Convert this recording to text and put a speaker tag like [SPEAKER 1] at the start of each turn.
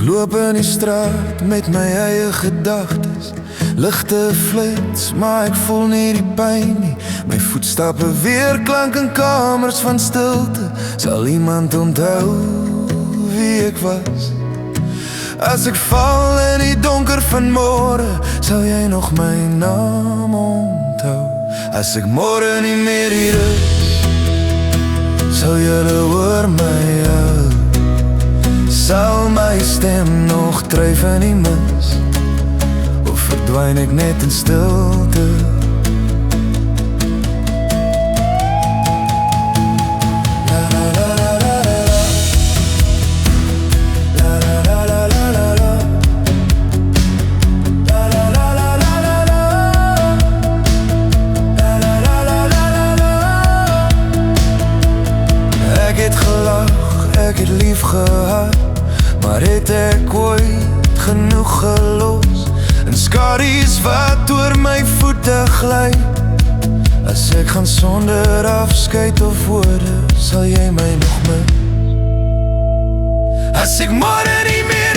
[SPEAKER 1] Ek loop in die straat met my eie gedagtes. Ligte flits, maar ek voel nie die pyn nie. My voetstappe weer klank in kamers van stilte. Sal iemand onthou wie ek was? As ek val in die donker van môre, sal jy nog my naam onthou. As ek môre nie meer hier is, sal julle hoor my hou. Sal my stem nog dryf in die mis, of verdwyn ek net in stilte? Ek het gelag, ek het lief gehad, maar het ek ooit genoeg gelos? En skaries wat oor my voete gly. As ek gaan sonder afskeid of woorde, sal jy my nog mis? As ek môre nie meer